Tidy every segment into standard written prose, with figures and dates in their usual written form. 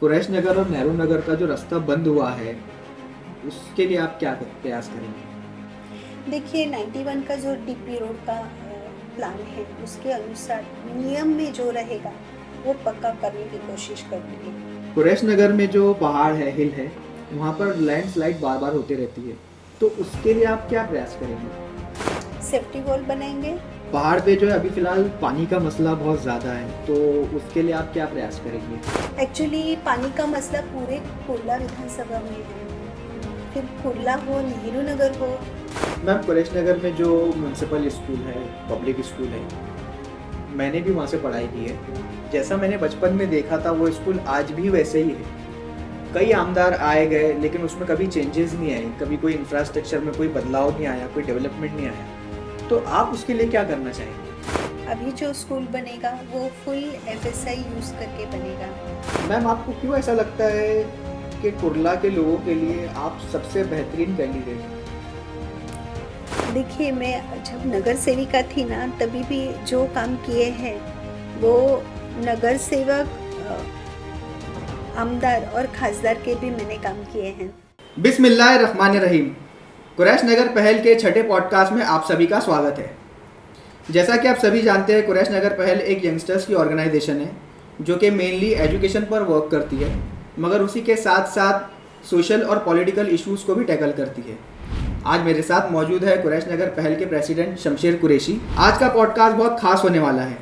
कुरैश नगर और नेहरू नगर का जो रास्ता बंद हुआ है उसके लिए आप क्या प्रयास करेंगे? देखिए 91 का जो डीपी रोड का प्लान है उसके अनुसार नियम में जो रहेगा वो पक्का करने की कोशिश करेंगे। कुरैश नगर में जो पहाड़ है, हिल है, वहाँ पर लैंडस्लाइड बार बार होती रहती है, तो उसके लिए आप क्या प्रयास करेंगे? सेफ्टी वॉल बनाएंगे। पहाड़ पे जो है अभी फिलहाल पानी का मसला बहुत ज़्यादा है, तो उसके लिए आप क्या प्रयास करेंगे? एक्चुअली पानी का मसला पूरे कुर्ला विधानसभा में है, फिर कुर्ला हो नेहरू नगर हो। मैम, कुरैश नगर में जो म्यूनसिपल स्कूल है, पब्लिक स्कूल है, मैंने भी वहाँ से पढ़ाई की है। जैसा मैंने बचपन में देखा था वो स्कूल आज भी वैसे ही है। कई आमदार आए गए लेकिन उसमें कभी चेंजेस नहीं आए, कभी कोई इंफ्रास्ट्रक्चर में कोई बदलाव नहीं आया, कोई डेवलपमेंट नहीं आया। तो आप उसके लिए क्या करना चाहेंगे? अभी जो स्कूल बनेगा वो फुल FSI यूज़ करके बनेगा। मैम, आपको क्यों ऐसा लगता है कि कुर्ला के लोगों के लिए आप सबसे बेहतरीन कैंडिडेट हैं? देखिए मैं जब नगर सेविका थी ना तभी भी जो काम किए हैं वो नगर सेवक, आमदार और खासदार के भी मैंने काम किए हैं। बिस्मिल्लाहिर्रहमानिर्रहीम। कुरैश नगर पहल के छठे पॉडकास्ट में आप सभी का स्वागत है। जैसा कि आप सभी जानते हैं, कुरैश नगर पहल एक यंगस्टर्स की ऑर्गेनाइजेशन है जो कि मेनली एजुकेशन पर वर्क करती है, मगर उसी के साथ साथ सोशल और पॉलिटिकल इश्यूज़ को भी टैकल करती है। आज मेरे साथ मौजूद है कुरैश नगर पहल के प्रेसिडेंट शमशेर कुरैशी। आज का पॉडकास्ट बहुत खास होने वाला है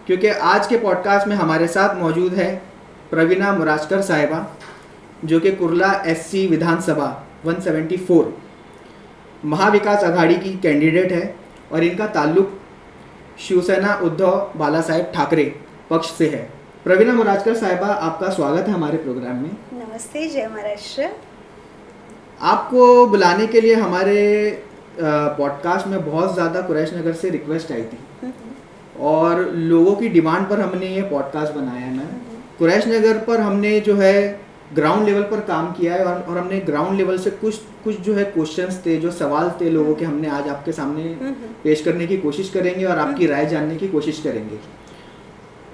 क्योंकि आज के पॉडकास्ट में हमारे साथ मौजूद है प्रवीणा मुराजकर साहिबा, जो कि कुर्ला SC विधानसभा 174 महाविकास आघाड़ी की कैंडिडेट है और इनका ताल्लुक शिवसेना उद्धव बाला साहेब ठाकरे पक्ष से है। प्रवीणा मुराजकर साहिबा, आपका स्वागत है हमारे प्रोग्राम में। नमस्ते, जय महाराष्ट्र। आपको बुलाने के लिए हमारे पॉडकास्ट में बहुत ज़्यादा कुरैश नगर से रिक्वेस्ट आई थी और लोगों की डिमांड पर हमने ये पॉडकास्ट बनाया है। मैम, कुरैश नगर पर हमने जो है ग्राउंड लेवल पर काम किया है और हमने ग्राउंड लेवल से कुछ जो है क्वेश्चंस थे, जो सवाल थे लोगों के, हमने आज आपके सामने पेश करने की कोशिश करेंगे और आपकी राय जानने की कोशिश करेंगे।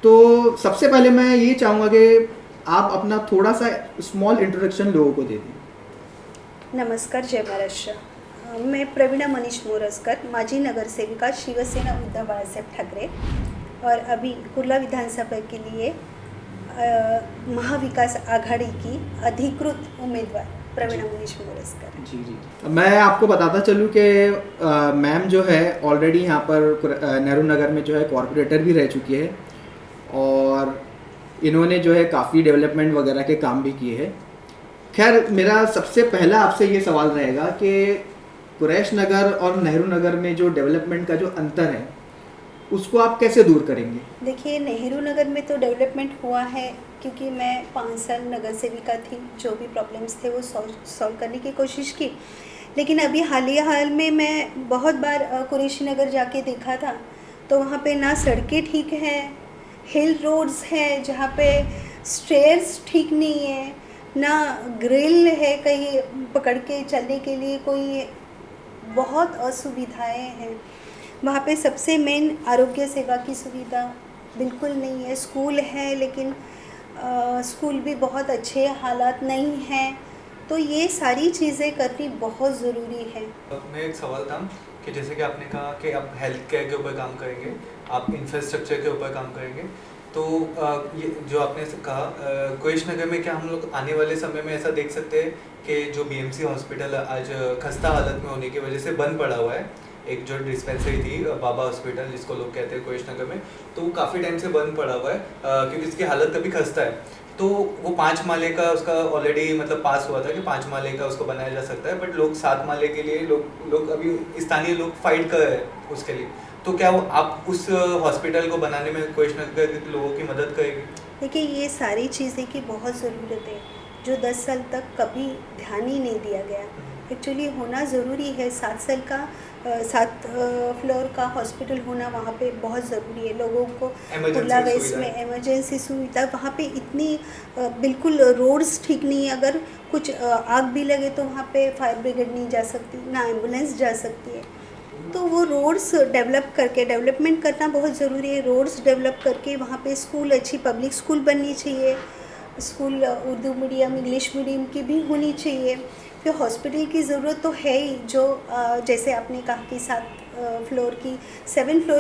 तो सबसे पहले मैं ये चाहूँगा कि आप अपना थोड़ा सा स्मॉल इंट्रोडक्शन लोगों को दे दें। नमस्कार, जय महाराष्ट्र। मैं प्रवीणा मनीष मोरजकर, माजी नगरसेविका शिवसेना उद्धव बाळासाहेब ठाकरे और अभी कुर्ला विधानसभा के लिए महाविकास आघाड़ी की अधिकृत उम्मीदवार प्रवीणा मनीष मोरजकर। जी जी, मैं आपको बताता चलूँ कि मैम जो है ऑलरेडी यहाँ पर नेहरू नगर में जो है कॉरपोरेटर भी रह चुकी है और इन्होंने जो है काफ़ी डेवलपमेंट वगैरह के काम भी किए हैं। खैर, मेरा सबसे पहला आपसे ये सवाल रहेगा कि कुरैश नगर और नेहरू नगर में जो डेवलपमेंट का जो अंतर है उसको आप कैसे दूर करेंगे? देखिए, नेहरू नगर में तो डेवलपमेंट हुआ है क्योंकि मैं 5 साल नगर सेविका थी, जो भी प्रॉब्लम्स थे वो सॉल्व करने की कोशिश की। लेकिन अभी हाल में मैं बहुत बार कुरैशी नगर जाके देखा था तो वहाँ पे ना सड़कें ठीक हैं, हिल रोड्स हैं जहाँ पे स्टेयर्स ठीक नहीं है, ना ग्रिल है कहीं पकड़ के चलने के लिए, कोई बहुत असुविधाएं हैं वहाँ पे। सबसे मेन आरोग्य सेवा की सुविधा बिल्कुल नहीं है। स्कूल है लेकिन स्कूल भी बहुत अच्छे हालात नहीं हैं, तो ये सारी चीज़ें करनी बहुत ज़रूरी है। मैं एक सवाल था कि जैसे कि आपने कहा कि आप हेल्थ केयर के ऊपर काम करेंगे, आप इंफ्रास्ट्रक्चर के ऊपर काम करेंगे, तो ये जो आपने कहा कुरैश नगर में क्या हम लोग आने वाले समय में ऐसा देख सकते हैं कि जो BMC हॉस्पिटल आज खस्ता हालत में होने की वजह से बंद पड़ा हुआ है, एक जो डिस्पेंसरी थी बाबा हॉस्पिटल जिसको लोग कहते हैं कुरैश नगर में, तो वो काफ़ी टाइम से बंद पड़ा हुआ है क्योंकि इसकी हालत अभी खस्ता है। तो वो 5 माले का उसका ऑलरेडी मतलब पास हुआ था कि 5 माले का उसको बनाया जा सकता है, बट लोग 7 माले के लिए लोग अभी स्थानीय लोग फाइट कर रहे हैं उसके लिए। तो क्या वो आप उस हॉस्पिटल को बनाने में कुरैश नगर के लोगों की मदद करेंगे? देखिए, ये सारी चीज़ें की बहुत ज़रूरत है जो 10 साल तक कभी ध्यान ही नहीं दिया गया। एक्चुअली होना ज़रूरी है। 7 फ्लोर का हॉस्पिटल होना वहाँ पे बहुत ज़रूरी है। लोगों को कुर्ला वेस्ट में इमरजेंसी सुविधा वहाँ पे इतनी बिल्कुल रोड्स ठीक नहीं है। अगर कुछ आग भी लगे तो वहाँ पे फायर ब्रिगेड नहीं जा सकती, ना एम्बुलेंस जा सकती है। तो वो रोड्स डेवलपमेंट करना बहुत ज़रूरी है। रोड्स डेवलप करके वहाँ पे स्कूल, अच्छी पब्लिक स्कूल बननी चाहिए, school Urdu medium English medium की भी होनी चाहिए। फिर हॉस्पिटल की ज़रूरत तो है ही, जो जैसे आपने कहा कि 7 फ्लोर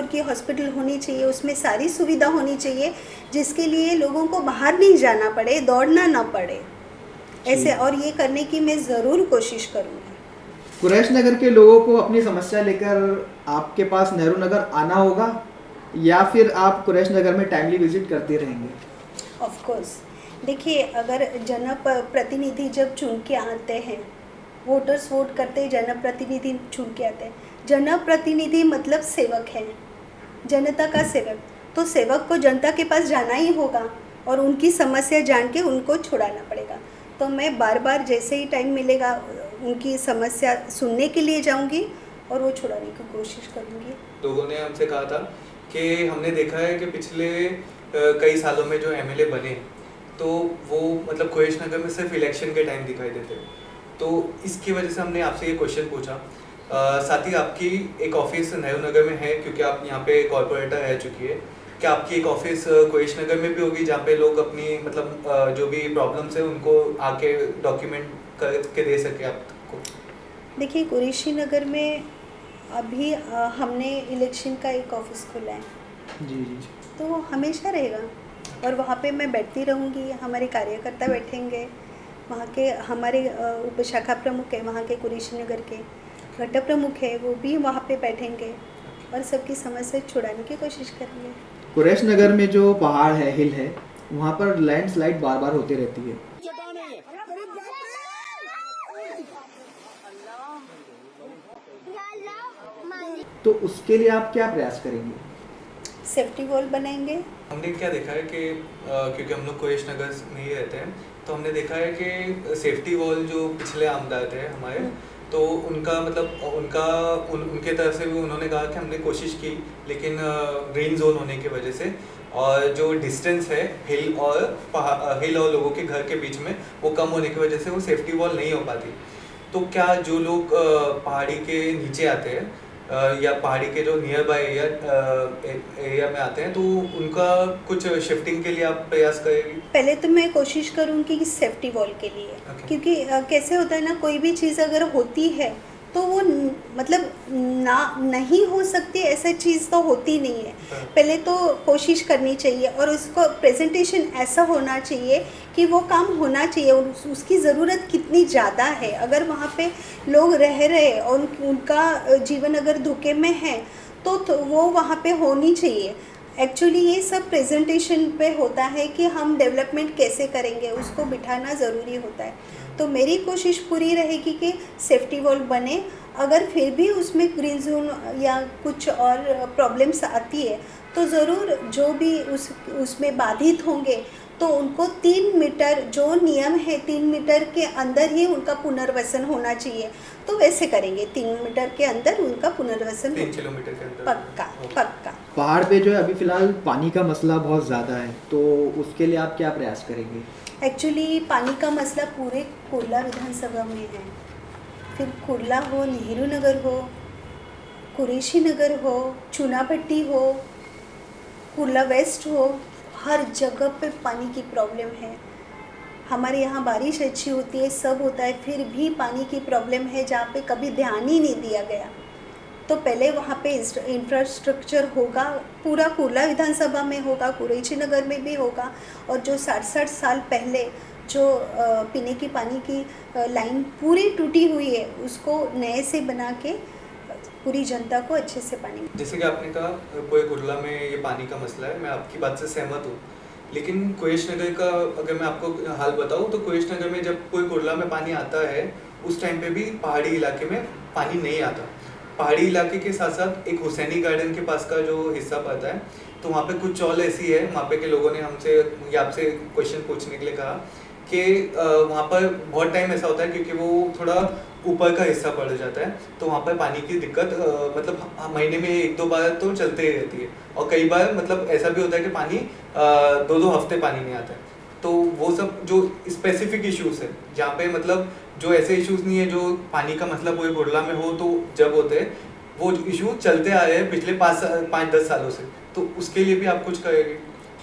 की हॉस्पिटल होनी चाहिए, उसमें सारी सुविधा होनी चाहिए जिसके लिए लोगों को बाहर नहीं जाना पड़े, दौड़ना ना पड़े ऐसे। और ये करने की मैं ज़रूर कोशिश करूँगी। कुरैश नगर के लोगों को अपनी समस्या लेकर आपके पास नेहरू नगर आना होगा या फिर आप कुरैश नगर में टाइमली विजिट करते रहेंगे? ऑफ कोर्स, देखिए, अगर जनप्रतिनिधि जब चुन के आते हैं, वोटर्स वोट करते हैं, जनप्रतिनिधि चुन के आते हैं। जनप्रतिनिधि मतलब सेवक है, जनता का सेवक। तो सेवक को जनता के पास जाना ही होगा और उनकी समस्या जान के उनको छुड़ाना पड़ेगा। तो मैं बार बार जैसे ही टाइम मिलेगा उनकी समस्या सुनने के लिए जाऊंगी और वो छुड़ाने की कोशिश करूंगी। लोगों ने हमसे कहा था कि हमने देखा है कि पिछले कई सालों में जो एमएलए बने तो वो मतलब कुरैश नगर में सिर्फ इलेक्शन के टाइम दिखाई देते हैं। तो इसकी वजह से हमने आपसे ये क्वेश्चन पूछा। साथ ही आपकी एक ऑफिस नेहरू नगर में है क्योंकि आप यहाँ पे कॉर्पोरेटर रह चुकी है। क्या आपकी एक ऑफिस कुरैश नगर में भी होगी जहाँ पे लोग अपनी मतलब जो भी प्रॉब्लम्स है उनको आके डॉक्यूमेंट करके दे सके आपको? देखिए, कुरैशी नगर में अभी हमने इलेक्शन का एक ऑफिस खोला है। जी जी। तो हमेशा रहेगा और वहाँ पे मैं बैठती रहूँगी, हमारे कार्यकर्ता बैठेंगे, वहाँ के हमारे उपशाखा प्रमुख है वहाँ के कुरैशी नगर के, घटक प्रमुख है वो भी वहाँ पे बैठेंगे और सबकी समस्या छुड़ाने की कोशिश करेंगे। कुरैश नगर में जो पहाड़ है, हिल है, वहाँ पर लैंडस्लाइड बार बार होती रहती है। तो उसके लिए आप क्या प्रयास करेंगे? सेफ्टी वॉल बनाएंगे। हमने क्या देखा है कि क्योंकि हम लोग कुरैश नगर में ही रहते हैं तो हमने देखा है कि सेफ्टी वॉल जो पिछले आमदार थे हमारे, तो उनका मतलब उनके तरफ से भी उन्होंने कहा कि हमने कोशिश की लेकिन ग्रीन जोन होने की वजह से और जो डिस्टेंस है हिल और लोगों के घर के बीच में वो कम होने की वजह से वो सेफ्टी वॉल नहीं हो पाती। तो क्या जो लोग पहाड़ी के नीचे आते हैं या पहाड़ी के जो नियर बाय एरिया में आते हैं तो उनका कुछ शिफ्टिंग के लिए आप प्रयास करेंगे? पहले तो मैं कोशिश करूँगी कि सेफ्टी वॉल के लिए। Okay. क्योंकि कैसे होता है ना, कोई भी चीज़ अगर होती है तो वो मतलब ना नहीं हो सकती ऐसा चीज़ तो होती नहीं है। पहले तो कोशिश करनी चाहिए और उसको प्रेजेंटेशन ऐसा होना चाहिए कि वो काम होना चाहिए और उसकी ज़रूरत कितनी ज़्यादा है। अगर वहाँ पे लोग रह रहे और उनका जीवन अगर धोखे में है तो वो वहाँ पे होनी चाहिए। एक्चुअली ये सब प्रेजेंटेशन पे होता है कि हम डेवलपमेंट कैसे करेंगे, उसको बिठाना ज़रूरी होता है। तो मेरी कोशिश पूरी रहेगी कि सेफ्टी वॉल बने। अगर फिर भी उसमें ग्रीन जोन या कुछ और प्रॉब्लम्स आती है तो ज़रूर जो भी उसमें बाधित होंगे तो उनको 3 मीटर जो नियम है 3 मीटर के अंदर ही उनका पुनर्वसन होना चाहिए। तो वैसे करेंगे, 3 मीटर के अंदर उनका पुनर्वसन 3 किलोमीटर के अंदर पक्का। पहाड़ पे जो है अभी फिलहाल पानी का मसला बहुत ज़्यादा है, तो उसके लिए आप क्या प्रयास करेंगे? एक्चुअली पानी का मसला पूरे कुर्ला विधानसभा में है। फिर कुर्ला हो, नेहरू नगर हो, कुरैशी नगर हो, चुनाभट्टी हो, कुर्ला वेस्ट हो, हर जगह पे पानी की प्रॉब्लम है। हमारे यहाँ बारिश अच्छी होती है, सब होता है, फिर भी पानी की प्रॉब्लम है जहाँ पे कभी ध्यान ही नहीं दिया गया। तो पहले वहाँ पे इंफ्रास्ट्रक्चर होगा, पूरा कुर्ला विधानसभा में होगा, कुरैशी नगर में भी होगा और जो 60 साल पहले जो पीने की पानी की लाइन पूरी टूटी हुई है उसको नए से बना के पूरी जनता को अच्छे से पानी। जैसे कि आपने कहा पूरे कुर्ला में ये पानी का मसला है, मैं आपकी बात से सहमत हूँ। लेकिन कुरैश नगर का अगर मैं आपको हाल बताऊँ तो कुरैश नगर में जब पूरे कुर्ला में पानी आता है उस टाइम पे भी पहाड़ी इलाके में पानी नहीं आता। पहाड़ी इलाके के साथ साथ एक हुसैनी गार्डन के पास का जो हिस्सा पड़ता है तो वहाँ पे कुछ चौल ऐसी है, वहाँ पे के लोगों ने हमसे या आपसे क्वेश्चन पूछने के लिए कहा कि वहाँ पर बहुत टाइम ऐसा होता है क्योंकि वो थोड़ा ऊपर का हिस्सा पड़ जाता है तो वहाँ पर पानी की दिक्कत मतलब महीने में 1-2 बार तो चलते ही रहती है और कई बार मतलब ऐसा भी होता है कि पानी 2-2 हफ्ते पानी नहीं आता है। तो वो सब जो स्पेसिफिक इश्यूज है जहाँ पे मतलब जो ऐसे इश्यूज नहीं है जो पानी का मसला पूरे कुर्ला में हो तो जब होते हैं वो इशू चलते आ रहे हैं पिछले 5-10 सालों से, तो उसके लिए भी आप कुछ करेंगे?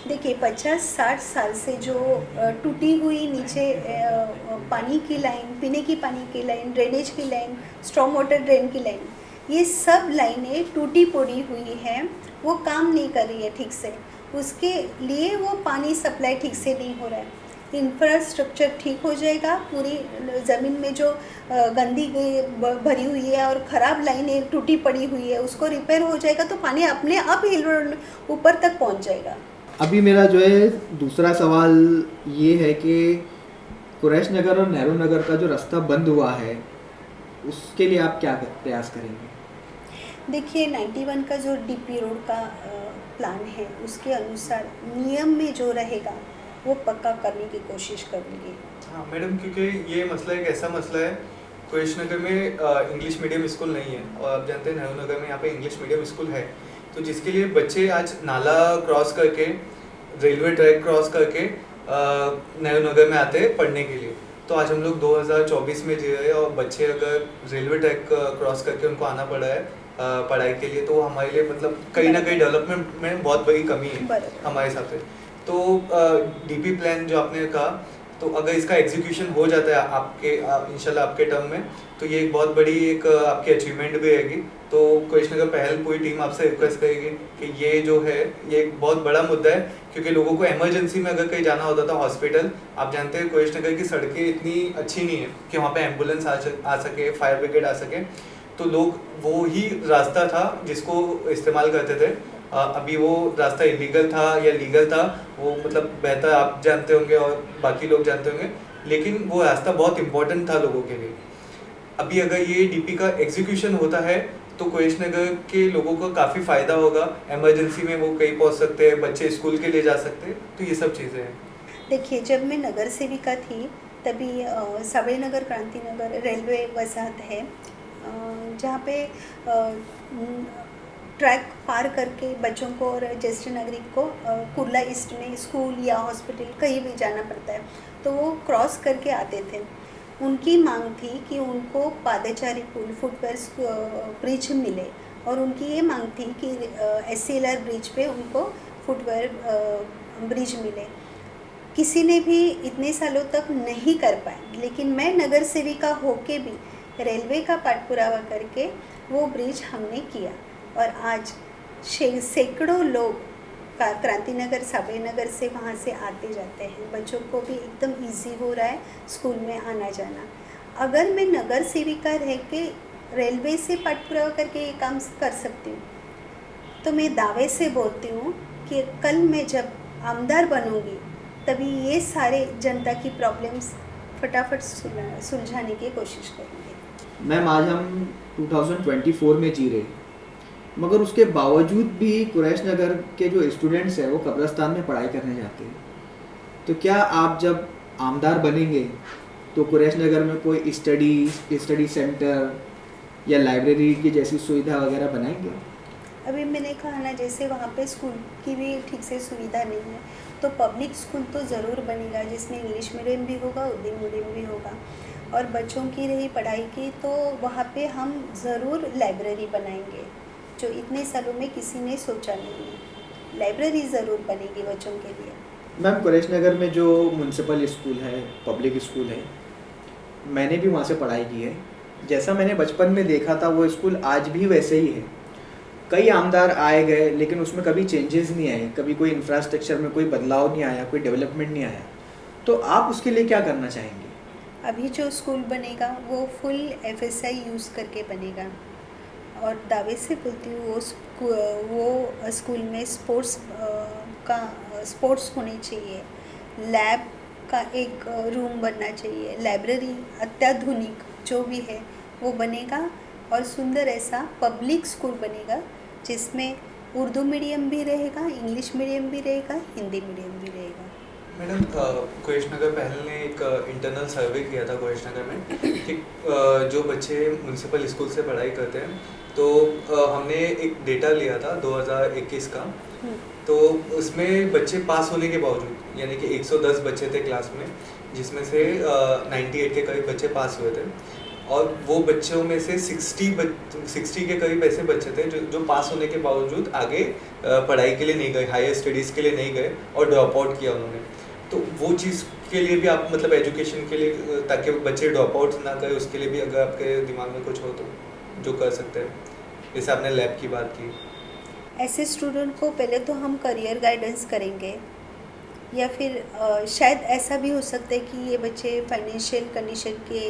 देखिए 50-60 साल से जो टूटी हुई नीचे पानी की लाइन, पीने की पानी की लाइन, ड्रेनेज की लाइन, स्टॉर्म वाटर ड्रेन की लाइन, ये सब लाइनें टूटी पड़ी हुई हैं, वो काम नहीं कर रही है ठीक से। उसके लिए वो पानी सप्लाई ठीक से नहीं हो रहा है। इंफ्रास्ट्रक्चर ठीक हो जाएगा, पूरी ज़मीन में जो गंदी भरी हुई है और ख़राब लाइनें टूटी पड़ी हुई है, उसको रिपेयर हो जाएगा तो पानी अपने आप हिल रोड ऊपर तक पहुंच जाएगा। अभी मेरा जो है दूसरा सवाल ये है कि कुरैश नगर और नेहरू नगर का जो रास्ता बंद हुआ है उसके लिए आप क्या प्रयास करेंगे? देखिए 91 का जो डीपी रोड का प्लान है, उसके अनुसार नियम में जो रहेगा वो पक्का करने की कोशिश करेंगे। हाँ मैडम, क्योंकि ये मसला एक ऐसा मसला है, कुरैश नगर में इंग्लिश मीडियम स्कूल नहीं है और आप जानते हैं नेहरू नगर में यहाँ पे इंग्लिश मीडियम स्कूल है, तो जिसके लिए बच्चे आज नाला क्रॉस करके, रेलवे ट्रैक क्रॉस करके नेहरू नगर में आते हैं पढ़ने के लिए। तो आज हम लोग 2024 में जी रहे हैं और बच्चे अगर रेलवे ट्रैक क्रॉस करके उनको आना पड़ा है पढ़ाई के लिए, तो हमारे लिए मतलब कहीं ना कहीं डेवलपमेंट में बहुत बड़ी कमी है हमारे हिसाब से। तो डीपी प्लान जो आपने कहा, तो अगर इसका एग्जीक्यूशन हो जाता है आपके इंशाल्लाह आपके टर्म में, तो ये एक बहुत बड़ी एक आपकी अचीवमेंट भी रहेगी। तो कुरैश नगर पहल पूरी टीम आपसे रिक्वेस्ट करेगी कि ये जो है ये एक बहुत बड़ा मुद्दा है, क्योंकि लोगों को इमरजेंसी में अगर कहीं जाना होता था हॉस्पिटल, आप जानते हैं कुरैश नगर की सड़कें इतनी अच्छी नहीं है कि वहाँ पे एम्बुलेंस आ सके, फायर ब्रिगेड आ सके, तो लोग वो ही रास्ता था जिसको इस्तेमाल करते थे। अभी वो रास्ता इलीगल था या लीगल था वो मतलब बेहतर आप जानते होंगे और बाकी लोग जानते होंगे, लेकिन वो रास्ता बहुत इंपॉर्टेंट था लोगों के लिए। अभी अगर ये डीपी का एग्जीक्यूशन होता है तो कुरैश नगर के लोगों को काफ़ी फ़ायदा होगा, इमरजेंसी में वो कहीं पहुंच सकते हैं, बच्चे स्कूल के लिए जा सकते हैं, तो ये सब चीज़ें हैं। देखिए जब मैं नगर सेविका थी तभी साबरी नगर, क्रांति नगर रेलवे वसाहत है, जहाँ पे ट्रैक पार करके बच्चों को और ज्येष्ठ नागरिक को कुर्ला ईस्ट में स्कूल या हॉस्पिटल कहीं भी जाना पड़ता है, तो वो क्रॉस करके आते थे। उनकी मांग थी कि उनको पादचारी पुल, फुटवेयर ब्रिज मिले, और उनकी ये मांग थी कि SCLR ब्रिज पे उनको फुटवेयर ब्रिज मिले। किसी ने भी इतने सालों तक नहीं कर पाए, लेकिन मैं नगर सेविका होके भी रेलवे का पाठपुरावा करके वो ब्रिज हमने किया, और आज सैकड़ों लोग क्रांति नगर, साबरी नगर से वहाँ से आते जाते हैं। बच्चों को भी एकदम इजी हो रहा है स्कूल में आना जाना। अगर मैं नगर सेविका रह के रेलवे से पाठपुरावा करके ये काम कर सकती हूँ, तो मैं दावे से बोलती हूँ कि कल मैं जब आमदार बनूँगी तभी ये सारे जनता की प्रॉब्लम्स फटाफट सुलझाने की कोशिश करूँगी। मैम आज हम 2024 में जी रहे, मगर उसके बावजूद भी कुरैश नगर के जो स्टूडेंट्स हैं वो कब्रिस्तान में पढ़ाई करने जाते हैं। तो क्या आप जब आमदार बनेंगे तो कुरैश नगर में कोई स्टडी सेंटर या लाइब्रेरी की जैसी सुविधा वगैरह बनाएंगे? अभी मैंने कहा ना, जैसे वहाँ पे स्कूल की भी ठीक से सुविधा नहीं है, तो पब्लिक स्कूल तो ज़रूर बनेगा जिसमें इंग्लिश मीडियम भी होगा, उर्दू मीडियम भी होगा। और बच्चों की रही पढ़ाई की, तो वहाँ पे हम ज़रूर लाइब्रेरी बनाएंगे, जो इतने सालों में किसी ने सोचा नहीं है। लाइब्रेरी ज़रूर बनेगी बच्चों के लिए। मैम कुरैश नगर में जो म्यूनसिपल स्कूल है, पब्लिक स्कूल है, मैंने भी वहाँ से पढ़ाई की है। जैसा मैंने बचपन में देखा था वो स्कूल आज भी वैसे ही है। कई आमदार आए गए लेकिन उसमें कभी चेंजेस नहीं आए, कभी कोई इंफ्रास्ट्रक्चर में कोई बदलाव नहीं आया, कोई डेवलपमेंट नहीं आया। तो आप उसके लिए क्या करना चाहेंगे? अभी जो स्कूल बनेगा वो फुल FSI यूज़ करके बनेगा, और दावे से बोलती हूँ वो स्कूल में स्पोर्ट्स होने चाहिए, लैब का एक रूम बनना चाहिए, लाइब्रेरी अत्याधुनिक जो भी है वो बनेगा, और सुंदर ऐसा पब्लिक स्कूल बनेगा जिसमें उर्दू मीडियम भी रहेगा, इंग्लिश मीडियम भी रहेगा, हिंदी मीडियम भी रहेगा। मैडम कुरैश नगर पहल ने एक इंटरनल सर्वे किया था कुरैश नगर में कि जो बच्चे म्यूनसिपल स्कूल से पढ़ाई करते हैं, तो हमने एक डेटा लिया था 2021 का, तो उसमें बच्चे पास होने के बावजूद, यानी कि 110 बच्चे थे क्लास में, जिसमें से 98 के करीब बच्चे पास हुए थे। और वो बच्चों में से 60 के करीब ऐसे बच्चे थे जो पास होने के बावजूद आगे पढ़ाई के लिए नहीं गए, हायर स्टडीज़ के लिए नहीं गए और ड्रॉप आउट किया उन्होंने। तो वो चीज़ के लिए भी आप मतलब एजुकेशन के लिए, ताकि बच्चे ड्रॉप आउट ना करें, उसके लिए भी अगर आपके दिमाग में कुछ हो तो जो कर सकते हैं, जैसे आपने लैब की बात की। ऐसे स्टूडेंट को पहले तो हम करियर गाइडेंस करेंगे, या फिर शायद ऐसा भी हो सकता है कि ये बच्चे फाइनेंशियल कंडीशन के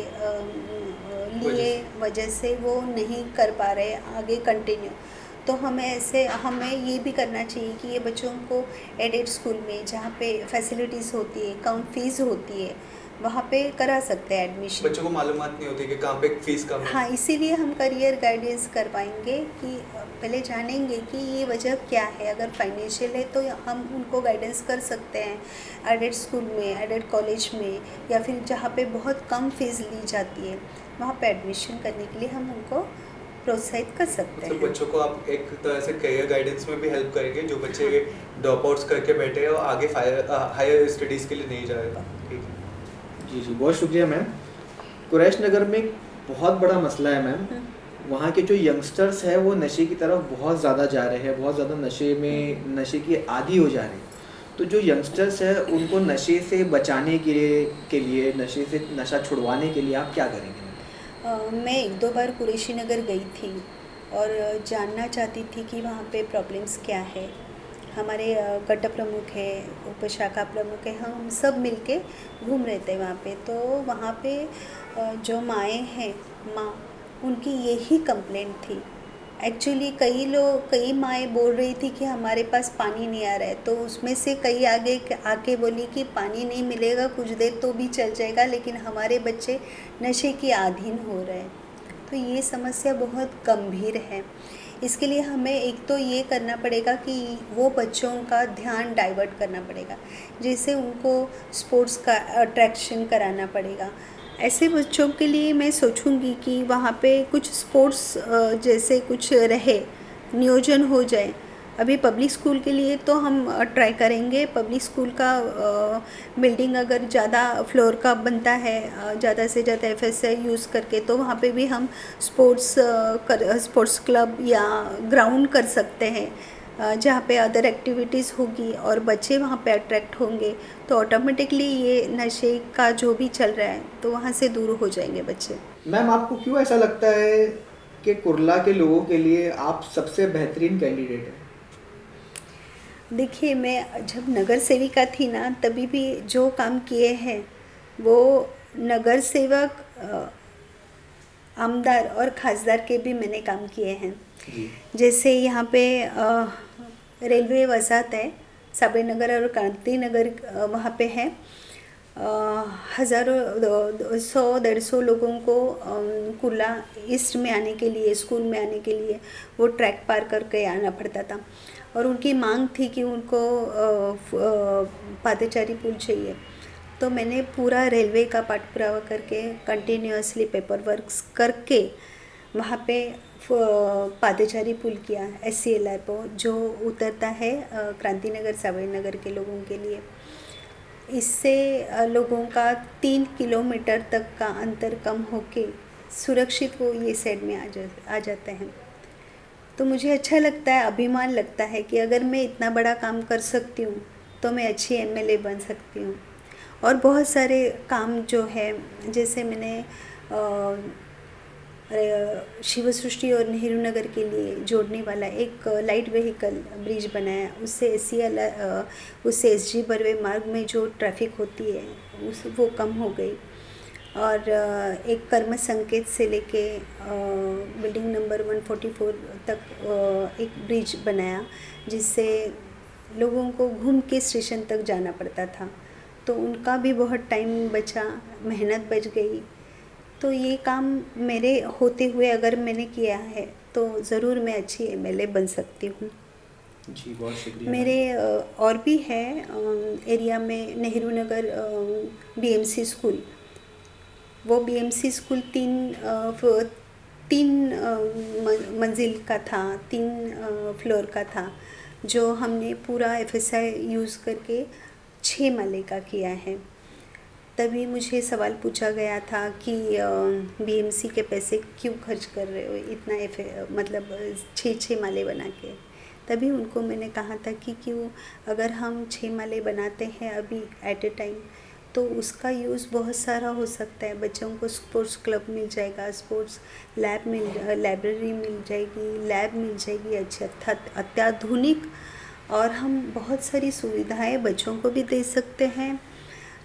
लिए वजह से वो नहीं कर पा रहे आगे कंटिन्यू। तो हमें ये भी करना चाहिए कि ये बच्चों को एडेड स्कूल में, जहाँ पे फैसिलिटीज़ होती है, कम फीस होती है, वहाँ पे करा सकते हैं एडमिशन। बच्चों को मालूमात नहीं होती कि कहाँ पे फीस कम है। हाँ, इसीलिए हम करियर गाइडेंस कर पाएंगे कि पहले जानेंगे कि ये वजह क्या है। अगर फाइनेंशियल है तो हम उनको गाइडेंस कर सकते हैं एडेड स्कूल में, एडेड कॉलेज में, या फिर जहाँ पे बहुत कम फीस ली जाती है वहाँ पे एडमिशन करने के लिए हम उनको प्रोत्साहित कर सकते मतलब हैं। बच्चों को आप एक तरह से करियर गाइडेंस में भी हेल्प करेंगे, जो बच्चे ड्रॉप आउट्स करके बैठे हैं और आगे हायर स्टडीज़ के लिए नहीं जा रहे। ठीक है जी जी, बहुत शुक्रिया मैम। कुरैश नगर में एक बहुत बड़ा मसला है मैम, वहाँ के जो यंगस्टर्स हैं वो नशे की तरफ बहुत ज़्यादा जा रहे हैं, बहुत ज़्यादा नशे की आदी हो जा रहे हैं। तो जो यंगस्टर्स हैं उनको नशे से बचाने के लिए नशे से नशा छुड़वाने के लिए आप क्या करेंगे? मैं 1-2 बार कुरैशी नगर गई थी और जानना चाहती थी कि वहाँ पे प्रॉब्लम्स क्या है। हमारे गट प्रमुख है, उपशाखा प्रमुख है, हम सब मिलके घूम रहे थे वहाँ पे। तो वहाँ पे जो माएँ हैं, माँ, उनकी यही कंप्लेंट थी। एक्चुअली कई माएँ बोल रही थी कि हमारे पास पानी नहीं आ रहा है, तो उसमें से कई आगे आके बोली कि पानी नहीं मिलेगा कुछ देर तो भी चल जाएगा, लेकिन हमारे बच्चे नशे के अधीन हो रहे हैं। तो ये समस्या बहुत गंभीर है। इसके लिए हमें एक तो ये करना पड़ेगा कि वो बच्चों का ध्यान डाइवर्ट करना पड़ेगा, जैसे उनको स्पोर्ट्स का अट्रैक्शन कराना पड़ेगा। ऐसे बच्चों के लिए मैं सोचूंगी कि वहाँ पे कुछ स्पोर्ट्स जैसे कुछ रहे, नियोजन हो जाए। अभी पब्लिक स्कूल के लिए तो हम ट्राई करेंगे। पब्लिक स्कूल का बिल्डिंग अगर ज़्यादा फ्लोर का बनता है, ज़्यादा से ज़्यादा एफएसआई यूज़ करके, तो वहाँ पे भी हम स्पोर्ट्स क्लब या ग्राउंड कर सकते हैं, जहाँ पे अदर एक्टिविटीज़ होगी और बच्चे वहाँ पे अट्रैक्ट होंगे, तो ऑटोमेटिकली ये नशे का जो भी चल रहा है तो वहाँ से दूर हो जाएंगे बच्चे। मैम, आपको क्यों ऐसा लगता है कि कुर्ला के लोगों के लिए आप सबसे बेहतरीन कैंडिडेट हैं? देखिए, मैं जब नगर सेविका थी ना, तभी भी जो काम किए हैं वो नगर सेवक, आमदार और खासदार के भी मैंने काम किए हैं। जैसे यहाँ पे रेलवे वसाहत है, साबरे नगर और क्रांति नगर, वहाँ पे है। हज़ारों 100-150 लोगों को कुर्ला ईस्ट में आने के लिए, स्कूल में आने के लिए वो ट्रैक पार करके आना पड़ता था, और उनकी मांग थी कि उनको पादचारी पुल चाहिए। तो मैंने पूरा रेलवे का पाठ पुरावा करके कंटिन्यूअसली पेपर वर्क्स करके वहाँ पे पादचारी पुल किया, SCLR को, जो उतरता है क्रांति नगर साबरे नगर के लोगों के लिए। इससे लोगों का 3 किलोमीटर तक का अंतर कम होके सुरक्षित वो ये साइड में आ जाते हैं। तो मुझे अच्छा लगता है, अभिमान लगता है कि अगर मैं इतना बड़ा काम कर सकती हूँ तो मैं अच्छी MLA बन सकती हूँ। और बहुत सारे काम जो है, जैसे मैंने शिव सृष्टि और नेहरू नगर के लिए जोड़ने वाला एक लाइट व्हीकल ब्रिज बनाया, उससे SG बर्वे मार्ग में जो ट्रैफिक होती है वो कम हो गई। और एक कर्म संकेत से लेके बिल्डिंग नंबर 144 तक एक ब्रिज बनाया, जिससे लोगों को घूम के स्टेशन तक जाना पड़ता था, तो उनका भी बहुत टाइम बचा, मेहनत बच गई। तो ये काम मेरे होते हुए अगर मैंने किया है तो ज़रूर मैं अच्छी MLA बन सकती हूँ। जी, बहुत शुक्रिया। मेरे और भी है एरिया में, नेहरू नगर BMC स्कूल, वो BMC स्कूल 3 मंजिल का था, 3 फ्लोर का था, जो हमने पूरा FSI यूज़ करके 6 माले का किया है। तभी मुझे सवाल पूछा गया था कि बीएमसी के पैसे क्यों खर्च कर रहे हो इतना मतलब 6 माले बना के। तभी उनको मैंने कहा था कि क्यों, अगर हम 6 माले बनाते हैं अभी एट ए टाइम, तो उसका यूज़ बहुत सारा हो सकता है। बच्चों को स्पोर्ट्स क्लब मिल जाएगा, स्पोर्ट्स लाइब्रेरी मिल जाएगी, लैब मिल जाएगी अच्छी अत्याधुनिक, और हम बहुत सारी सुविधाएं बच्चों को भी दे सकते हैं।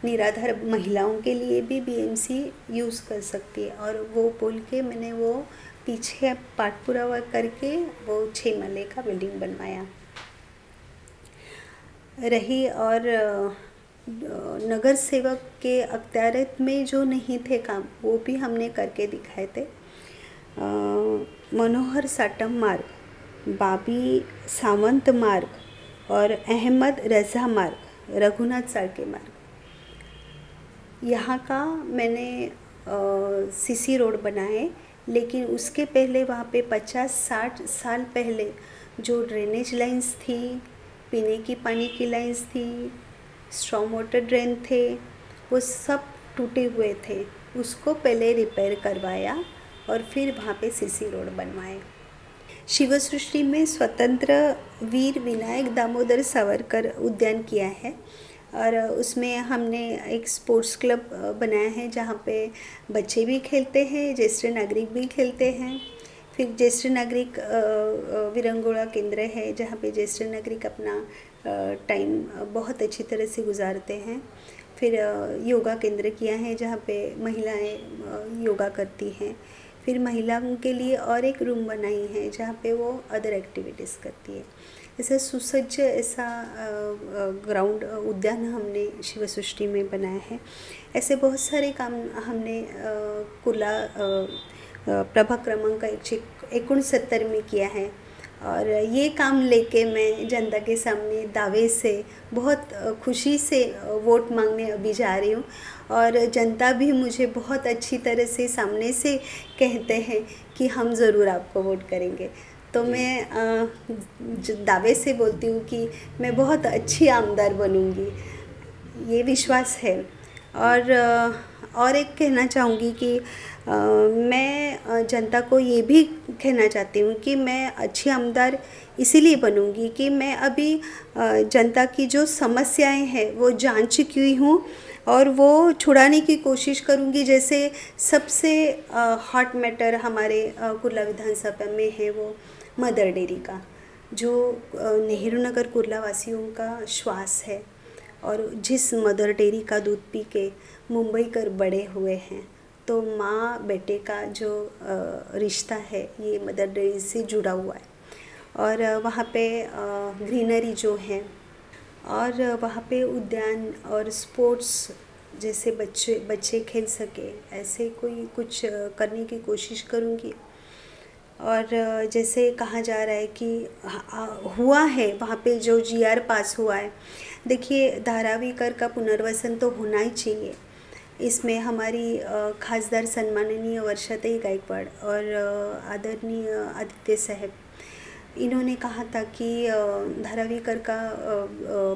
निराधार महिलाओं के लिए भी बीएमसी यूज़ कर सकती है। और वो बोल के मैंने वो पीछे पाठ पुरावा करके वो 6 माले का बिल्डिंग बनवाया रही। और नगर सेवक के अख्तियारत में जो नहीं थे काम, वो भी हमने करके दिखाए थे। मनोहर साटम मार्ग, बाबी सावंत मार्ग और अहमद रज़ा मार्ग, रघुनाथ साळके मार्ग, यहाँ का मैंने सीसी रोड बनाए। लेकिन उसके पहले वहाँ पे 50-60 साल पहले जो ड्रेनेज लाइंस थी, पीने की पानी की लाइंस थी, स्ट्रॉन्ग वाटर ड्रेन थे, वो सब टूटे हुए थे। उसको पहले रिपेयर करवाया और फिर वहाँ पे सीसी रोड बनवाए। शिव सृष्टि में स्वतंत्र वीर विनायक दामोदर सावरकर उद्यान किया है, और उसमें हमने एक स्पोर्ट्स क्लब बनाया है जहाँ पे बच्चे भी खेलते हैं, ज्येष्ठ नागरिक भी खेलते हैं। फिर ज्येष्ठ नागरिक विरंगुला केंद्र है जहाँ पे ज्येष्ठ नागरिक अपना टाइम बहुत अच्छी तरह से गुजारते हैं। फिर योगा केंद्र किया है जहाँ पे महिलाएं योगा करती हैं। फिर महिलाओं के लिए और एक रूम बनाई है जहाँ पे वो अदर एक्टिविटीज़ करती है। ऐसा सुसज्ज ऐसा ग्राउंड उद्यान हमने शिव सृष्टि में बनाया है। ऐसे बहुत सारे काम हमने कुर्ला प्रभाग क्रमांक 169 में किया है। और ये काम लेके मैं जनता के सामने दावे से बहुत खुशी से वोट मांगने अभी जा रही हूँ। और जनता भी मुझे बहुत अच्छी तरह से सामने से कहते हैं कि हम ज़रूर आपको वोट करेंगे। तो मैं दावे से बोलती हूँ कि मैं बहुत अच्छी आमदार बनूँगी, ये विश्वास है। और एक कहना चाहूँगी कि मैं जनता को ये भी कहना चाहती हूँ कि मैं अच्छी आमदार इसीलिए बनूँगी कि मैं अभी जनता की जो समस्याएं हैं वो जान चुकी हूँ और वो छुड़ाने की कोशिश करूँगी। जैसे सबसे हॉट मैटर हमारे कुर्ला विधानसभा में है वो मदर डेयरी का, जो नेहरू नगर कुर्ला वासियों का श्वास है। और जिस मदर डेयरी का दूध पी के मुंबई कर बड़े हुए हैं, तो माँ बेटे का जो रिश्ता है ये मदर डेयरी से जुड़ा हुआ है। और वहाँ पे ग्रीनरी जो है, और वहाँ पे उद्यान और स्पोर्ट्स जैसे बच्चे खेल सके, ऐसे कोई कुछ करने की कोशिश करूँगी। और जैसे कहा जा रहा है कि हुआ है वहाँ पे जो जीआर पास हुआ है, देखिए धारावी कर का पुनर्वसन तो होना ही चाहिए। इसमें हमारी खासदार सम्माननीय वर्षाताई गायकवाड़ और आदरणीय आदित्य साहब, इन्होंने कहा था कि धारावी कर का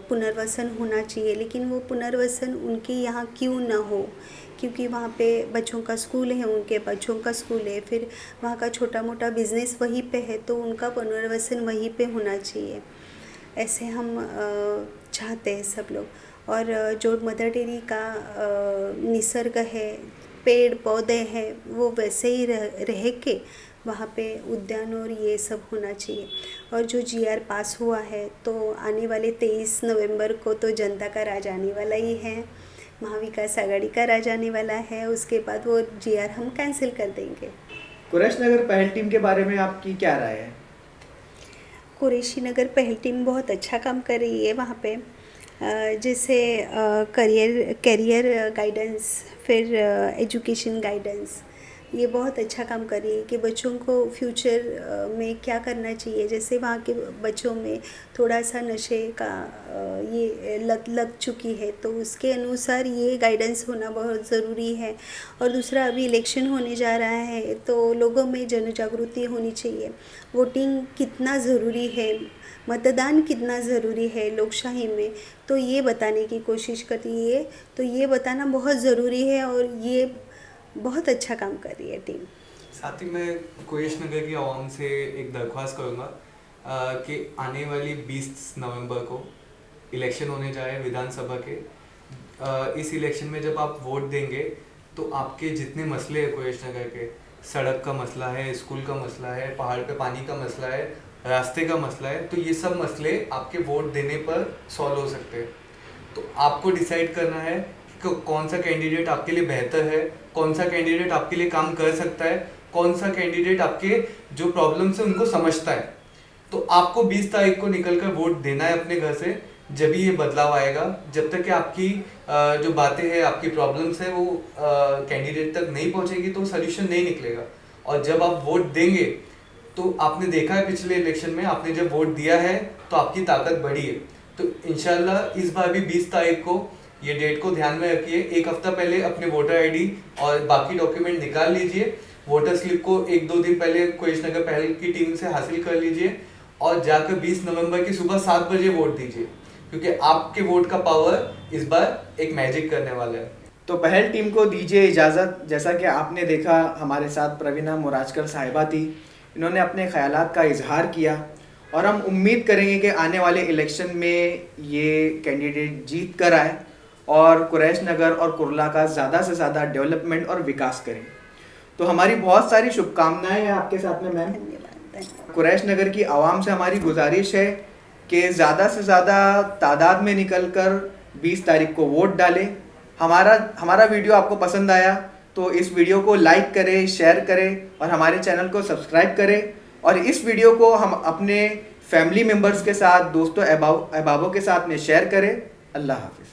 पुनर्वसन होना चाहिए, लेकिन वो पुनर्वसन उनके यहाँ क्यों ना हो, क्योंकि वहाँ पे बच्चों का स्कूल है, उनके बच्चों का स्कूल है, फिर वहाँ का छोटा मोटा बिजनेस वहीं पे है, तो उनका पुनर्वसन वहीं पे होना चाहिए। ऐसे हम चाहते हैं सब लोग। और जो मदर डेयरी का निसर्ग है, पेड़ पौधे हैं, वो वैसे ही रह के वहाँ पे उद्यान और ये सब होना चाहिए। और जो जीआर पास हुआ है, तो आने वाले 23 नवंबर को तो जनता का राज आने वाला ही है, महाविकास आघाड़ी का राज आने वाला है। उसके बाद वो जीआर हम कैंसिल कर देंगे। कुरैश नगर पहल टीम के बारे में आपकी क्या राय है? कुरैशी नगर पहल टीम बहुत अच्छा काम कर रही है वहाँ पे। जैसे करियर गाइडेंस, फिर एजुकेशन गाइडेंस, ये बहुत अच्छा काम कर रही है कि बच्चों को फ्यूचर में क्या करना चाहिए। जैसे वहाँ के बच्चों में थोड़ा सा नशे का ये लत लग चुकी है, तो उसके अनुसार ये गाइडेंस होना बहुत ज़रूरी है। और दूसरा, अभी इलेक्शन होने जा रहा है तो लोगों में जन जागृति होनी चाहिए। वोटिंग कितना ज़रूरी है, मतदान कितना ज़रूरी है लोकशाही में, तो ये बताने की कोशिश करती है। तो ये बताना बहुत ज़रूरी है और ये बहुत अच्छा काम कर रही है टीम। साथ ही मैं कुरेश नगर की आवाम से एक दरख्वास्त करूँगा कि आने वाली 20 नवंबर को इलेक्शन होने जा रहे हैं विधानसभा के। इस इलेक्शन में जब आप वोट देंगे तो आपके जितने मसले हैं कुरेश नगर के, सड़क का मसला है, स्कूल का मसला है, पहाड़ पे पानी का मसला है, रास्ते का मसला है, तो ये सब मसले आपके वोट देने पर सॉल्व हो सकते हैं। तो आपको डिसाइड करना है कि कौन सा कैंडिडेट आपके लिए बेहतर है, कौन सा कैंडिडेट आपके लिए काम कर सकता है, कौन सा कैंडिडेट आपके जो प्रॉब्लम्स है उनको समझता है। तो आपको 20 तारीख को निकलकर वोट देना है अपने घर से। जब भी ये बदलाव आएगा, जब तक कि आपकी जो बातें हैं, आपकी प्रॉब्लम्स है वो कैंडिडेट तक नहीं पहुंचेगी तो सोल्यूशन नहीं निकलेगा। और जब आप वोट देंगे तो आपने देखा है पिछले इलेक्शन में आपने जब वोट दिया है तो आपकी ताकत बढ़ी है। तो इंशाल्लाह इस बार भी 20 तारीख को ये डेट को ध्यान में रखिए। एक हफ्ता पहले अपने वोटर आईडी और बाकी डॉक्यूमेंट निकाल लीजिए। वोटर स्लिप को 1-2 दिन पहले कुरेश नगर पहल की टीम से हासिल कर लीजिए और जाकर 20 नवंबर की सुबह 7 बजे वोट दीजिए, क्योंकि आपके वोट का पावर इस बार एक मैजिक करने वाला है। तो पहल टीम को दीजिए इजाज़त। जैसा कि आपने देखा, हमारे साथ प्रवीणा मुराजकर साहिबा थी। इन्होंने अपने ख्यालात का इजहार किया और हम उम्मीद करेंगे कि आने वाले इलेक्शन में ये कैंडिडेट जीत कर आए और कुरैश नगर और कुर्ला का ज़्यादा से ज़्यादा डेवलपमेंट और विकास करें। तो हमारी बहुत सारी शुभकामनाएं हैं आपके साथ में मैम। धन्यवाद। कुरैश नगर की आवाम से हमारी गुजारिश है कि ज़्यादा से ज़्यादा तादाद में निकलकर 20 तारीख को वोट डालें। हमारा वीडियो आपको पसंद आया तो इस वीडियो को लाइक करें, शेयर करें और हमारे चैनल को सब्सक्राइब करें। और इस वीडियो को हम अपने फैमिली मेम्बर्स के साथ, दोस्तों, अहबाबों के साथ में शेयर करें। अल्लाह हाफिज़।